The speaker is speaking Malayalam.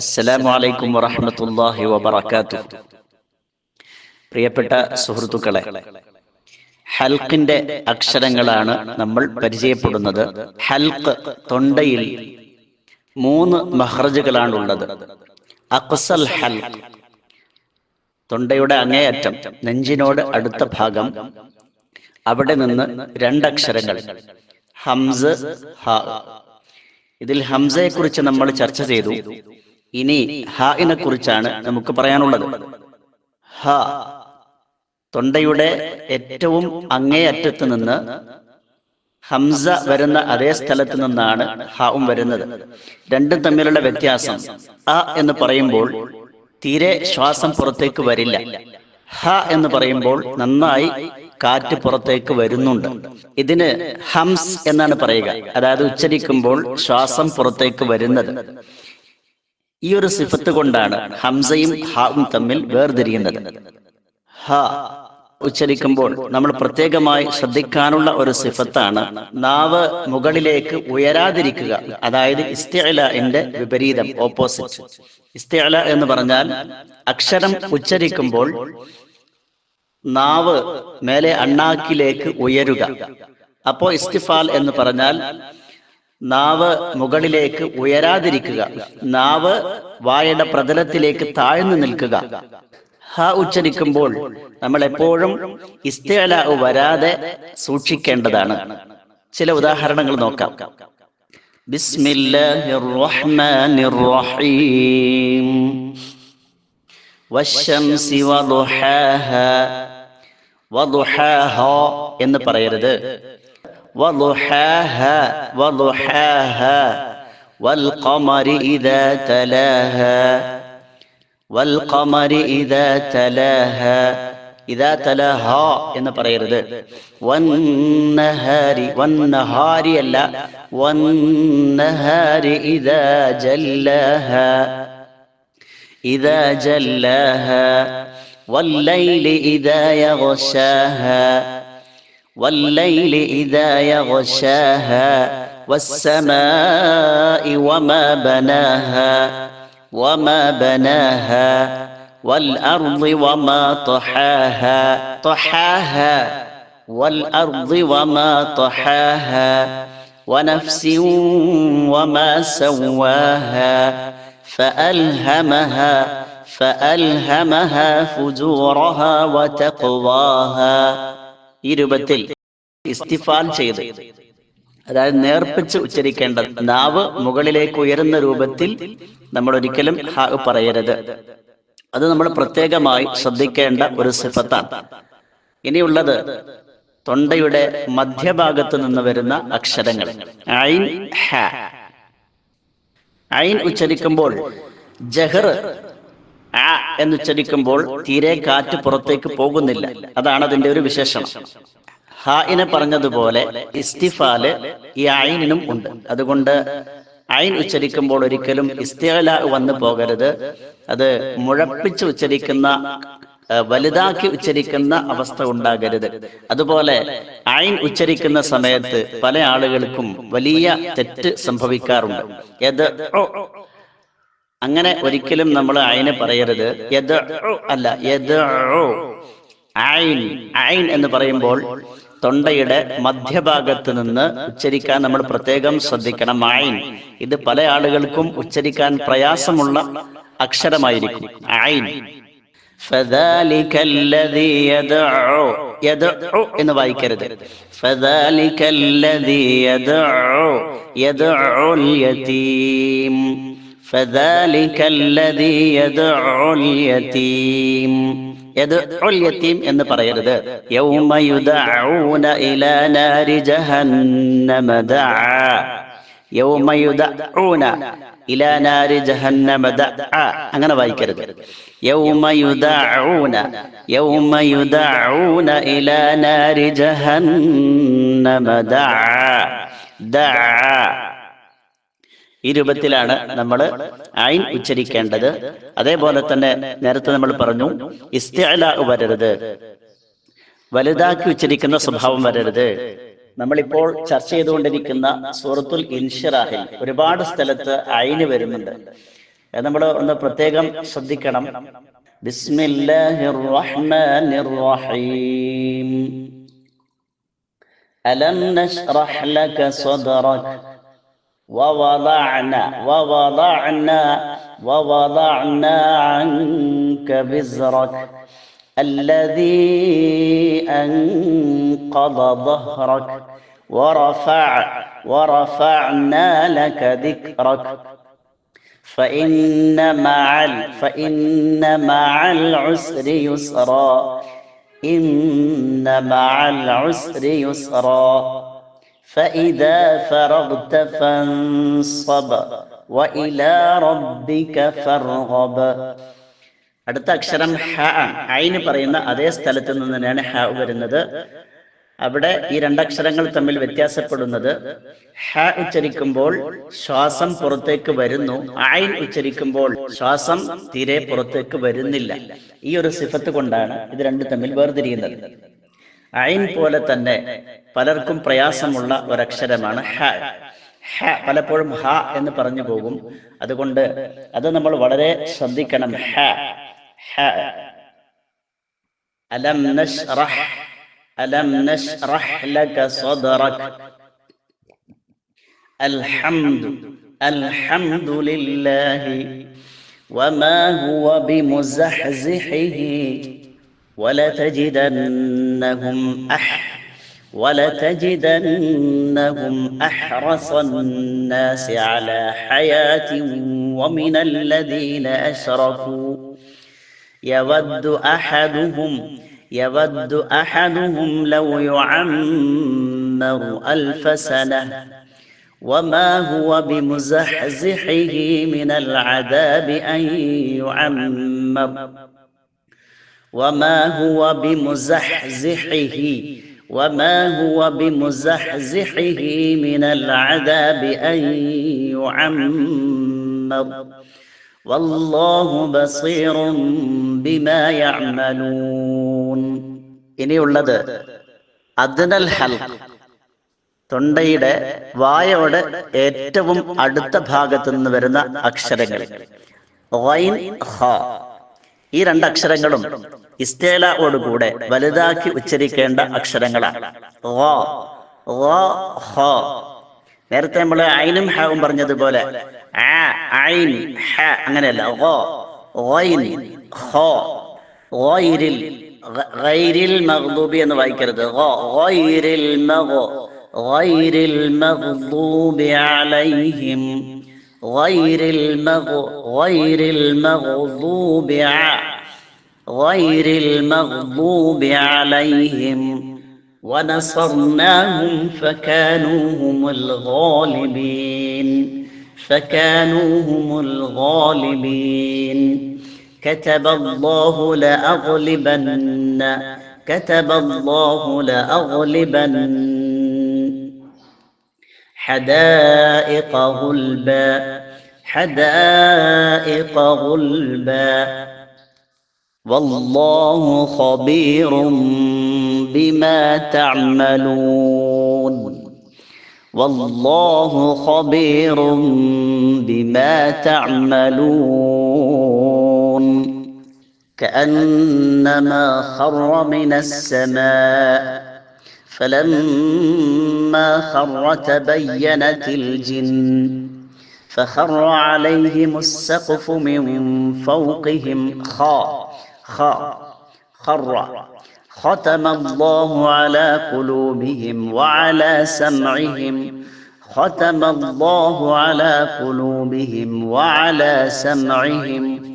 അസ്സലാമു അലൈക്കും വറഹ്മത്തുള്ളാഹി വബറകാതുഹു. പ്രിയപ്പെട്ട സുഹൃത്തുക്കളെ, ഹൽക്കിന്റെ അക്ഷരങ്ങളാണ് നമ്മൾ പരിചയപ്പെടുന്നത്. ഹൽക്ക്, തൊണ്ടയിൽ 3 മഖ്റജുകളാണുള്ളത്. അഖ്സൽ ഹൽക്ക്, തൊണ്ടയുടെ അങ്ങേയറ്റം, നെഞ്ചിനോട് അടുത്ത ഭാഗം, അവിടെ നിന്ന് 2 അക്ഷരങ്ങൾ ഹംസ്, ഹ. ഇതിൽ ഹംസയെ കുറിച്ച് നമ്മൾ ചർച്ച ചെയ്തു. ഇനി ഹാഇനെ കുറിച്ചാണ് നമുക്ക് പറയാനുള്ളത്. ഹ, തൊണ്ടയുടെ ഏറ്റവും അങ്ങേയറ്റത്ത് നിന്ന് ഹംസ വരുന്ന അതേ സ്ഥലത്ത് നിന്നാണ് ഹാവും വരുന്നത്. രണ്ടും തമ്മിലുള്ള വ്യത്യാസം, അ എന്ന് പറയുമ്പോൾ തീരെ ശ്വാസം പുറത്തേക്ക് വരില്ല. ഹ എന്ന് പറയുമ്പോൾ നന്നായി കാറ്റ് പുറത്തേക്ക് വരുന്നുണ്ട്. ഇതിന് ഹംസ് എന്നാണ് പറയുക, അതായത് ഉച്ചരിക്കുമ്പോൾ ശ്വാസം പുറത്തേക്ക് വരുന്നത്. ഈ ഒരു സിഫത്ത് കൊണ്ടാണ് ഹംസയും ഹാവും തമ്മിൽ വേർതിരിയുന്നത്. ഹ ഉച്ചരിക്കുമ്പോൾ നമ്മൾ പ്രത്യേകമായി ശ്രദ്ധിക്കാനുള്ള ഒരു സിഫത്താണ് നാവ് മുകളിലേക്ക് ഉയരാതിരിക്കുക. അതായത് ഇസ്തിഅലാഇന്റെ വിപരീതം, ഓപ്പോസിറ്റ്. ഇസ്തിഅല എന്ന് പറഞ്ഞാൽ അക്ഷരം ഉച്ചരിക്കുമ്പോൾ നാവ് മേലെ അണ്ണാക്കിലേക്ക് ഉയരുക. അപ്പോ ഇസ്തിഫാൽ എന്ന് പറഞ്ഞാൽ നാവ് മുകളിലേക്ക് ഉയരാതിരിക്കുക, നാവ് വായുടെ പ്രതലത്തിലേക്ക് താഴ്ന്നു നിൽക്കുക. ഹ ഉച്ചരിക്കുമ്പോൾ നമ്മൾ എപ്പോഴും ഇസ്തിഅല വരാതെ സൂക്ഷിക്കേണ്ടതാണ്. ചില ഉദാഹരണങ്ങൾ നോക്കാം. ബിസ്മില്ലാഹിർ റഹ്മാനിർ റഹീം, വശംസി വദുഹാഹാ. വദുഹാഹ എന്ന് പറയരുത്. വദുഹാഹാ വദുഹാഹാ വൽഖമരി ഇദാ തലാഹാ വൽഖമരി ഇദാ തലാഹാ. ഇദാ തലാഹാ എന്ന് പറയരുത്. വന്നഹാരി, വന്നഹാരി അല്ല, വന്നഹാരി ഇദാ ജല്ലാഹാ ഇദാ ജല്ലാഹാ വല്ലൈലി ഇദാ യഗ്ശാഹാ വല്ലൈലി ഇദാ യഗ്ശാഹാ വസ്സമാഇ വമാ ബനാഹാ വമാ ബനാഹാ വൽഅർളി വമാ തഹാഹാ തഹാഹാ വൽഅർളി വമാ തഹാഹാ വനഫ്സി വമാ സവ്വാഹാ ഫഅൽഹമഹാ ഫഅൽഹമഹാ ഫുജൂറഹാ വതഖ്വാഹാ. ഈ രൂപത്തിൽ ഇസ്തിഫാൽ ചെയ്ത്, അതായത് നേർപ്പിച്ച് ഉച്ചരിക്കേണ്ടത്. നാവ് മുകളിലേക്ക് ഉയരുന്ന രൂപത്തിൽ നമ്മൾ ഒരിക്കലും ഹ പറയരുത്. അത് നമ്മൾ പ്രത്യേകമായി ശ്രദ്ധിക്കേണ്ട ഒരു സിഫത്താണ്. ഇനിയുള്ളത് തൊണ്ടയുടെ മധ്യഭാഗത്ത് നിന്ന് വരുന്ന അക്ഷരങ്ങൾ. ഐൻ, ഹ. ഐൻ ഉച്ചരിക്കുമ്പോൾ ജഹർ, ആ എന്നുച്ചരിക്കുമ്പോൾ തീരെ കാറ്റ് പുറത്തേക്ക് പോകുന്നില്ല. അതാണ് അതിന്റെ ഒരു വിശേഷണം. ഹാഇനെ പറഞ്ഞതുപോലെ ഇസ്തിഫാല് ഈ ഐനിനും ഉണ്ട്. അതുകൊണ്ട് ഐൻ ഉച്ചരിക്കുമ്പോൾ ഒരിക്കലും ഇസ്തിഅല വന്നു പോകരുത്. അത് മുഴപ്പിച്ച് ഉച്ചരിക്കുന്ന, വലുതാക്കി ഉച്ചരിക്കുന്ന അവസ്ഥ ഉണ്ടാകരുത്. അതുപോലെ ഐൻ ഉച്ചരിക്കുന്ന സമയത്ത് പല ആളുകൾക്കും വലിയ തെറ്റ് സംഭവിക്കാറുണ്ട്. അങ്ങനെ ഒരിക്കലും നമ്മൾ ഐന് പറയരുത്. അല്ല, ഐൻ. ഐൻ എന്ന് പറയുമ്പോൾ തൊണ്ടയുടെ മധ്യഭാഗത്ത് നിന്ന് ഉച്ചരിക്കാൻ നമ്മൾ പ്രത്യേകം ശ്രദ്ധിക്കണം. ഐൻ ഇത് പല ആളുകൾക്കും ഉച്ചരിക്കാൻ പ്രയാസമുള്ള അക്ഷരമായിരിക്കും. ഐൻ. ഫദാലികല്ലദീ യദ്ഉ, യദ്ഉ എന്ന് വായിക്കരുത്. ഫദാലികല്ലദീ യദ്ഉ യദ്ഉൽ യതീം, ഫദാലികല്ലദീ യദ്ഉൽ യതീം. യദ്ഉൽ യതീം എന്ന് പറയരുത്. യൗമ യുദഊന ഇലാ നാരി ജഹന്നമ ദഅ. യൗമ യുദഊന ഇലാ നാരി ജഹന്നമ ദഅ അങ്ങനെ വായിക്കരുത്. യൗമ യുദഊന, യൗമ യുദഊന ഇലാ നാരി ജഹന്നമ ദഅ ദഅ. ഈ രൂപത്തിലാണ് നമ്മൾ ഐൻ ഉച്ചരിക്കേണ്ടത്. അതേപോലെ തന്നെ നേരത്തെ നമ്മൾ പറഞ്ഞു, ഇസ്തിഅല വരരുത്, വലുതാക്കി ഉച്ചരിക്കുന്ന സ്വഭാവം വരരുത്. നമ്മളിപ്പോൾ ചർച്ച ചെയ്തുകൊണ്ടിരിക്കുന്ന സൂറത്തുൽ ഇൻഷിറാഹിൽ ഒരുപാട് സ്ഥലത്ത് ഐന് വരുന്നുണ്ട്. നമ്മൾ ഒന്ന് പ്രത്യേകം ശ്രദ്ധിക്കണം. ബിസ്മില്ലാഹിർ റഹ്മാനിർ റഹീം. അലം നശ്റഹ് ലക സദ്റക വവദഅന അൻക വിസ്റക الذي أنقض ظهرك ورفعنا لك ذكرك فإن مع العسر يسرا إن مع العسر يسرا فإذا فرغت فانصب وإلى ربك فارغب. അടുത്ത അക്ഷരം ഹ. ഐന് പറയുന്ന അതേ സ്ഥലത്ത് നിന്ന് തന്നെയാണ് ഹ വരുന്നത്. അവിടെ ഈ രണ്ടക്ഷരങ്ങൾ തമ്മിൽ വ്യത്യാസപ്പെടുന്നത് ഹ ഉച്ചരിക്കുമ്പോൾ ശ്വാസം പുറത്തേക്ക് വരുന്നു, ഐൻ ഉച്ചരിക്കുമ്പോൾ ശ്വാസം തീരെ പുറത്തേക്ക് വരുന്നില്ല. ഈ ഒരു സിഫത്ത് കൊണ്ടാണ് ഇത് രണ്ടും തമ്മിൽ വേർതിരിയുന്നത്. ഐൻ പോലെ തന്നെ പലർക്കും പ്രയാസമുള്ള ഒരക്ഷരമാണ് ഹ. ഹ പലപ്പോഴും ഹ എന്ന് പറഞ്ഞു പോകും. അതുകൊണ്ട് അത് നമ്മൾ വളരെ ശ്രദ്ധിക്കണം. ഹ ഹ. അലം നശ്റഹ് ലക സദ്റക. അൽഹംദുലില്ലാഹി വമാ ഹുവ ബിമുസഹ്സിഹിഹി ولتجدنهم أحرص الناس على حياة ومن الذين أشركوا يود أحدهم لو يعمر 1000 سنة وما هو بمزحزحه من العذاب أن يعمر وما هو بمزحزحه من العذاب أن يعمر والله بصير بما يعملون. ഇനിയുള്ളത് അദ്നൽ ഹൽഖ്, തൊണ്ടയുടെ വായയുടെ ഏറ്റവും അടുത്ത ഭാഗത്ത് നിന്ന് വരുന്ന അക്ഷരങ്ങൾ. ഗൈൻ, ഖ. ഈ രണ്ടക്ഷരങ്ങളും ഇസ്തേലയോടുകൂടെ വലുതാക്കി ഉച്ചരിക്കേണ്ട അക്ഷരങ്ങളാണ്. നേരത്തെ നമ്മൾ ഐനും ഹാവും പറഞ്ഞതുപോലെ ഐൻ ഹ അങ്ങനെയല്ല. ഗൈരിൽ മഗ്ദൂബി എന്ന് വായിക്കരുത്. ഗൈരിൽ മഗ്ദൂബി അലൈഹിം غير المغضوب عليهم ونصرناهم فكانوا هم الغالبين كتب الله لأغلبن حدائق غلبا والله خبير بما تعملون. كأنما خر من السماء فلما خر تبينت الجن فخر عليهم السقف من فوقهم خر ختم الله على قلوبهم وعلى سمعهم